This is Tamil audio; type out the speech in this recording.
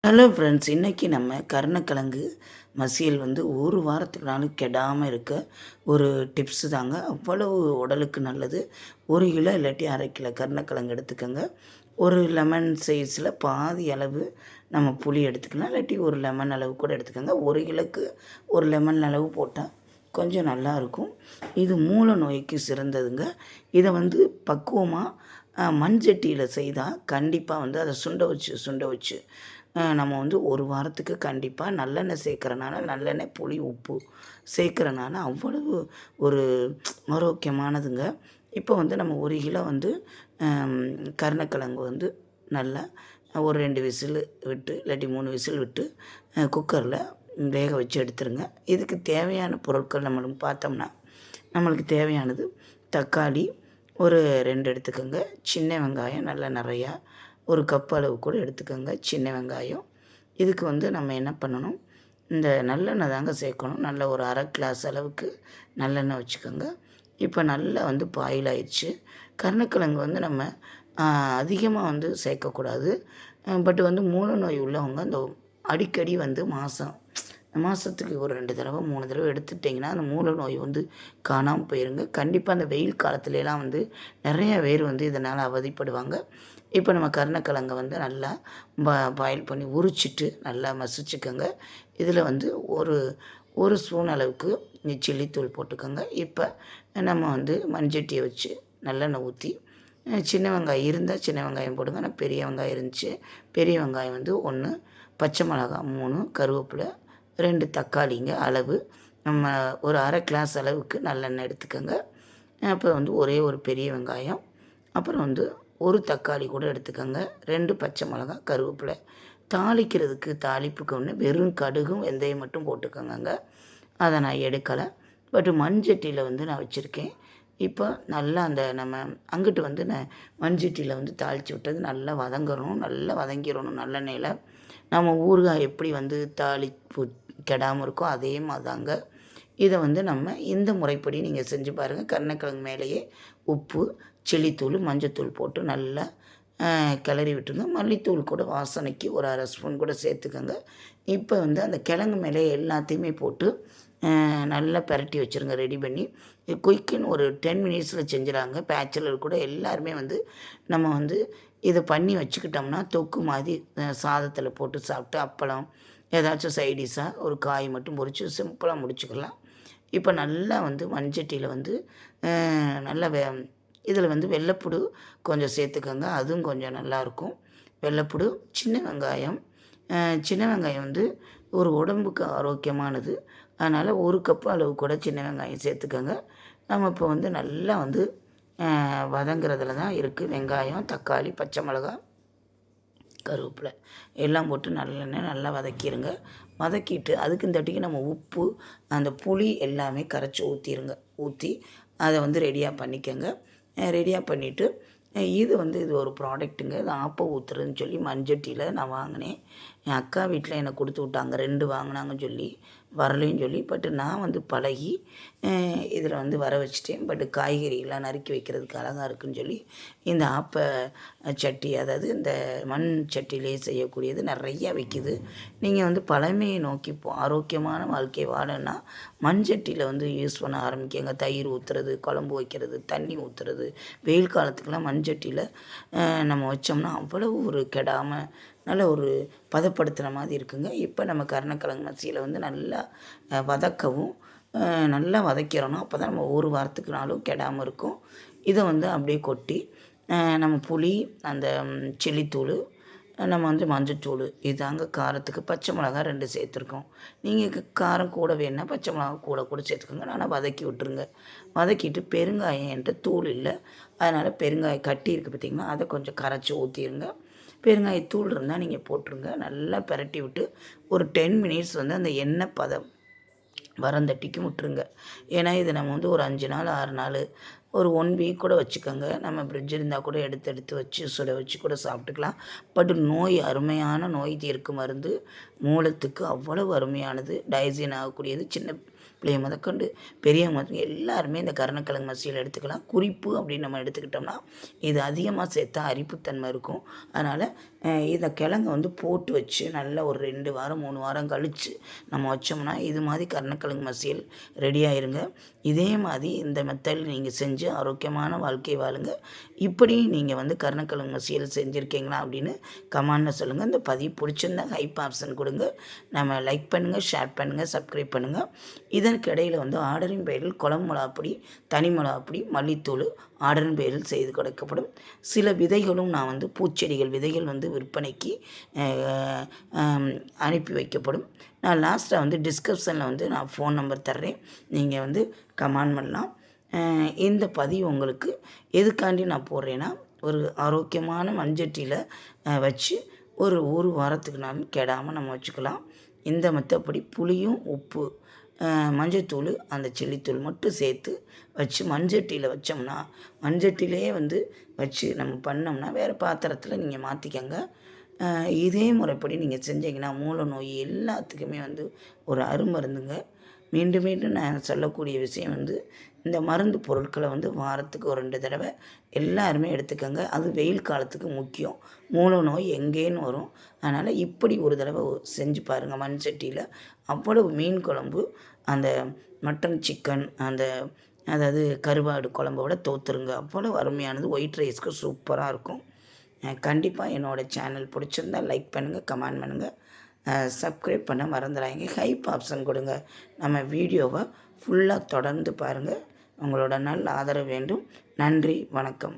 ஹலோ ஃப்ரெண்ட்ஸ், இன்றைக்கி நம்ம கருணக்கிழங்கு மசியல் வந்து ஒரு வாரத்துக்குனாலும் கெடாமல் இருக்க ஒரு டிப்ஸு தாங்க. அவ்வளவு உடலுக்கு நல்லது. 1 கிலோ இல்லாட்டி 1/2 கிலோ கருணக்கிழங்கு எடுத்துக்கோங்க. ஒரு லெமன் சைஸில் பாதி அளவு நம்ம புளி எடுத்துக்கலாம், இல்லாட்டி ஒரு லெமன் அளவு கூட எடுத்துக்கோங்க. 1 கிலோக்கு ஒரு லெமன் அளவு போட்டால் கொஞ்சம் நல்லாயிருக்கும். இது மூல நோய்க்கு சிறந்ததுங்க. இதை வந்து பக்குவமாக மண்சட்டியில் செய்தால் கண்டிப்பாக வந்து அதை சுண்ட வச்சு நம்ம வந்து ஒரு வாரத்துக்கு கண்டிப்பாக நல்லெண்ணெய் சேர்க்குறனால, நல்லெண்ணெய், புளி, உப்பு சேர்க்குறனால அவ்வளவு ஒரு ஆரோக்கியமானதுங்க. இப்போ வந்து நம்ம 1 கிலோ வந்து கருணக்கிழங்கு வந்து நல்லா ஒரு 2 விசில் விட்டு இல்லாட்டி 3 விசில் விட்டு குக்கரில் வேக வச்சு எடுத்துருங்க. இதுக்கு தேவையான பொருட்கள் நம்மளுக்கு பார்த்தோம்னா, நம்மளுக்கு தேவையானது தக்காளி ஒரு 2 எடுத்துக்கோங்க. சின்ன வெங்காயம் நல்லா நிறையா ஒரு கப் அளவு கூட எடுத்துக்கோங்க சின்ன வெங்காயம். இதுக்கு வந்து நம்ம என்ன பண்ணணும், இந்த நல்லெண்ணெய் தாங்க சேர்க்கணும். நல்ல ஒரு 1/2 கிளாஸ் அளவுக்கு நல்லெண்ணெய் வச்சுக்கோங்க. இப்போ நல்லா வந்து பாயில் ஆயிடுச்சு. கருணக்கிழங்கு வந்து நம்ம அதிகமாக வந்து சேர்க்கக்கூடாது. பட் வந்து மூல நோய் உள்ளவங்க அந்த அடிக்கடி வந்து மாதத்துக்கு ஒரு 2 தடவை 3 தடவை எடுத்துட்டிங்கன்னா அந்த மூல நோய் வந்து காணாமல் போயிருங்க. கண்டிப்பாக அந்த வெயில் காலத்துலலாம் வந்து நிறைய பேர் வந்து இதனால் அவதிப்படுவாங்க. இப்போ நம்ம கருணக்கிழங்கை வந்து நல்லா பாயில் பண்ணி உரிச்சிட்டு நல்லா மசிச்சுக்கோங்க. இதில் வந்து ஒரு ஸ்பூன் அளவுக்கு சில்லித்தூள் போட்டுக்கோங்க. இப்போ நம்ம வந்து மண்சட்டியை வச்சு நல்லெண்ணெய் ஊற்றி சின்ன வெங்காயம் இருந்தால் சின்ன வெங்காயம் போடுங்க. ஆனால் பெரிய வெங்காயம் இருந்துச்சு, பெரிய வெங்காயம் வந்து 1, பச்சை மிளகா 3, கருவேப்பிலை 2, தக்காளிங்க அளவு. நம்ம ஒரு 1/2 கிளாஸ் அளவுக்கு நல்லெண்ணெய் எடுத்துக்கோங்க. அப்புறம் வந்து ஒரே ஒரு பெரிய வெங்காயம், அப்புறம் வந்து ஒரு தக்காளி கூட எடுத்துக்கோங்க. 2 பச்சை மிளகா, கருவேப்பிலை. தாளிப்புக்கு ஒன்று வெறும் கடுகும் வெந்தயம் மட்டும் போட்டுக்கோங்கங்க. அதை நான் எடுக்கலை. பட் மண்சட்டியில் வந்து நான் வச்சுருக்கேன். இப்போ நல்லா அந்த நம்ம அங்கிட்டு வந்து மண்சட்டியில் வந்து தாளித்து விட்டது நல்லா வதங்கணும், நல்லா வதங்கிடணும் நல்லெண்ணெயில். நம்ம ஊறுகாய் எப்படி வந்து தாளிப்பு கெடாமல் இருக்கோ அதே மாதிரி தாங்க. இதை வந்து நம்ம இந்த முறைப்படி நீங்கள் செஞ்சு பாருங்கள். கருணக்கிழங்கு மேலேயே உப்பு, சில்லித்தூள், மஞ்சத்தூள் போட்டு நல்லா கிளறி விட்டுருங்க. மல்லித்தூள் கூட வாசனைக்கு ஒரு 1/2 ஸ்பூன் கூட சேர்த்துக்கோங்க. இப்போ வந்து அந்த கிழங்கு மேலே எல்லாத்தையுமே போட்டு நல்லா பிரட்டி வச்சுருங்க ரெடி பண்ணி. குயிக்குன்னு ஒரு 10 மினிட்ஸில் செஞ்சுறாங்க. பேச்சுலர் கூட எல்லாருமே வந்து நம்ம வந்து இதை பண்ணி வச்சுக்கிட்டோம்னா தொக்கு மாதிரி சாதத்தில் போட்டு சாப்பிட்டு அப்பளம் ஏதாச்சும் சைடிஷாக ஒரு காய் மட்டும் பொரித்து சிம்பிளாக முடிச்சுக்கலாம். இப்போ நல்லா வந்து மண்சட்டியில் வந்து நல்லா இதில் வந்து வெள்ளைப்புடு கொஞ்சம் சேர்த்துக்கோங்க. அதுவும் கொஞ்சம் நல்லாயிருக்கும். வெள்ளைப்புடு, சின்ன வெங்காயம். சின்ன வெங்காயம் வந்து ஒரு உடம்புக்கு ஆரோக்கியமானது. அதனால் 1 கப்பு அளவு கூட சின்ன வெங்காயம் சேர்த்துக்கோங்க. நம்ம இப்போ வந்து நல்லா வந்து வதங்குறதுல தான் இருக்குது. வெங்காயம், தக்காளி, பச்சை மிளகா, கருவேப்பிலை எல்லாம் போட்டு நல்லெண்ணெய் நல்லா வதக்கிடுங்க. வதக்கிட்டு அதுக்கு இந்தாட்டிக்கு நம்ம உப்பு, அந்த புளி எல்லாமே கரைச்சி ஊற்றி அதை வந்து ரெடியாக பண்ணிக்கோங்க. ரெடியாக பண்ணிவிட்டு இது ஒரு ப்ராடக்ட்டுங்க. இது ஆப்பம் ஊற்றுறதுன்னு சொல்லி மண்சட்டியில் நான் வாங்கினேன். என் அக்கா வீட்டில் எனக்கு கொடுத்து விட்டாங்க. 2 வாங்கினாங்கன்னு சொல்லி வரலைன்னு சொல்லி. பட்டு நான் வந்து பழகி இதில் வந்து வர வச்சுட்டேன். பட்டு காய்கறியெல்லாம் நறுக்கி வைக்கிறதுக்கு அழகாக இருக்குதுன்னு சொல்லி இந்த சட்டி, அதாவது இந்த மண் சட்டியிலே செய்யக்கூடியது நிறையா விற்கிது. நீங்கள் வந்து பழமையை நோக்கி ஆரோக்கியமான வாழ்க்கையை வாழணுன்னா மண் சட்டியில் வந்து யூஸ் பண்ண ஆரம்பிக்கங்க. தயிர் ஊற்றுறது, குழம்பு வைக்கிறது, தண்ணி ஊற்றுறது. வெயில் காலத்துக்கெல்லாம் மண் சட்டியில் நம்ம வச்சோம்னா அவ்வளவு ஒரு கெடாமல் நல்ல ஒரு பதப்படுத்துகிற மாதிரி இருக்குங்க. இப்போ நம்ம கருணக்கிழங்கு மசியலை வந்து நல்லா நல்லா வதக்கிடணும். அப்போ தான் நம்ம ஒரு வாரத்துக்குனாலும் கெடாமல் இருக்கும். இதை வந்து அப்படியே கொட்டி நம்ம புளி, அந்த சில்லித்தூள், நம்ம வந்து மஞ்சத்தூள், இதாங்க காரத்துக்கு. பச்சை மிளகா 2 சேர்த்துருக்கோம். நீங்கள் காரம் கூட வேணுன்னா பச்சை மிளகா கூட சேர்த்துக்கோங்க. ஆனால் வதக்கி விட்டுருங்க. வதக்கிட்டு பெருங்காயம் என்கிட்ட தூள் இல்லை, அதனால் பெருங்காயம் கட்டி இருக்குது பார்த்திங்கன்னா, அதை கொஞ்சம் கரைச்சி ஊற்றிடுங்க. பெருங்காயத்தூள் இருந்தால் நீங்கள் போட்டுருங்க. நல்லா பிரட்டி விட்டு ஒரு 10 மினிட்ஸ் வந்து அந்த எண்ணெய் பதம் வரந்தட்டிக்கு விட்டுருங்க. ஏன்னா இது நம்ம வந்து ஒரு 5 நாள் 6 நாள் ஒரு 1 வீக் கூட வச்சுக்கோங்க. நம்ம ஃப்ரிட்ஜ் இருந்தால் கூட எடுத்து எடுத்து வச்சு சுட வச்சு கூட சாப்பிட்டுக்கலாம். பட் அருமையான நோய் தீர்க்கும் மருந்து. மூலத்துக்கு அவ்வளவு அருமையானது. டைஜன் ஆகக்கூடியது. சின்ன பிள்ளைய முதற்கொண்டு பெரியவங்க எல்லாருமே இந்த கருணக்கிழங்கு மசியல் எடுத்துக்கலாம். குறிப்பு அப்படின்னு நம்ம எடுத்துக்கிட்டோம்னா இது அதிகமாக சேர்த்தா அரிப்புத்தன்மை இருக்கும். அதனால் இந்த கிழங்க வந்து போட்டு வச்சு நல்லா ஒரு 2 வாரம் 3 வாரம் கழித்து நம்ம வச்சோம்னா இது மாதிரி கருணக்கிழங்கு மசியல் ரெடி ஆயிருங்க. இதே மாதிரி இந்த மெத்தடில் நீங்கள் செஞ்சு ஆரோக்கியமான வாழ்க்கை வாழுங்க. இப்படி நீங்கள் வந்து கருணக்கிழங்கு மசியல் செஞ்சுருக்கீங்களா அப்படின்னு கமெண்டில் சொல்லுங்கள். இந்த பதிவு பிடிச்சிருந்தா ஹைப் ஆப்ஷன் கொடுங்க. நம்ம லைக் பண்ணுங்கள், ஷேர் பண்ணுங்கள், சப்ஸ்கிரைப் பண்ணுங்கள். இதற்கு இடையில் வந்து ஆர்டரின் பெயரில் குழம்பு மிளகாப்பொடி, தனி மிளகாப்பொடி, மல்லித்தூள் ஆர்டரின் பெயரில் செய்து கொடுக்கப்படும். சில விதைகளும் நான் வந்து பூச்செடிகள் விதைகள் வந்து விற்பனைக்கு அனுப்பி வைக்கப்படும். நான் லாஸ்ட்டாக வந்து டிஸ்கிரிப்ஷனில் வந்து நான் ஃபோன் நம்பர் தர்றேன். நீங்கள் வந்து கமெண்ட் பண்ணலாம். இந்த பதிவு உங்களுக்கு எதுக்காண்டி நான் போடுறேன்னா, ஒரு ஆரோக்கியமான மண்சட்டியில் வச்சு ஒரு வாரத்துக்குனாலும் கெடாமல் நம்ம வச்சுக்கலாம். இந்த மற்றபடி புளியும் உப்பு மஞ்சத்தூள் அந்த சில்லித்தூள் மட்டும் சேர்த்து வச்சு மண்சட்டியில் வச்சோம்னா மண்சட்டிலே வந்து வச்சு நம்ம பண்ணோம்னா வேறு பாத்திரத்தில் நீங்கள் மாற்றிக்கங்க. இதே முறைப்படி நீங்கள் செஞ்சீங்கன்னா மூல நோய் எல்லாத்துக்குமே வந்து ஒரு அருமருந்துங்க. மீண்டும் மீண்டும் நான் சொல்லக்கூடிய விஷயம் வந்து இந்த மருந்து பொருட்களை வந்து வாரத்துக்கு ஒரு 2 தடவை எல்லாருமே எடுத்துக்கோங்க. அது வெயில் காலத்துக்கு முக்கியம். மூல நோய் எங்கேன்னு வரும். அதனால் இப்படி ஒரு தடவை செஞ்சு பாருங்கள். மண் சட்டியில் அவ்வளவு மீன் குழம்பு அந்த மட்டன் சிக்கன் அதாவது கருவாடு குழம்போட தோற்றுருங்க. அவ்வளோ அருமையானது. ஒயிட் ரைஸ்க்கு சூப்பராக இருக்கும். கண்டிப்பாக என்னோடய சேனல் பிடிச்சிருந்தா லைக் பண்ணுங்கள், கமெண்ட் பண்ணுங்கள், சப்ஸ்கிரைப் பண்ண மறந்துடாதீங்க. ஹைப் ஆப்ஷன் கொடுங்க. நம்ம வீடியோவை ஃபுல்லாக தொடர்ந்து பாருங்கள். உங்களோட நல்ல ஆதரவு வேண்டும். நன்றி, வணக்கம்.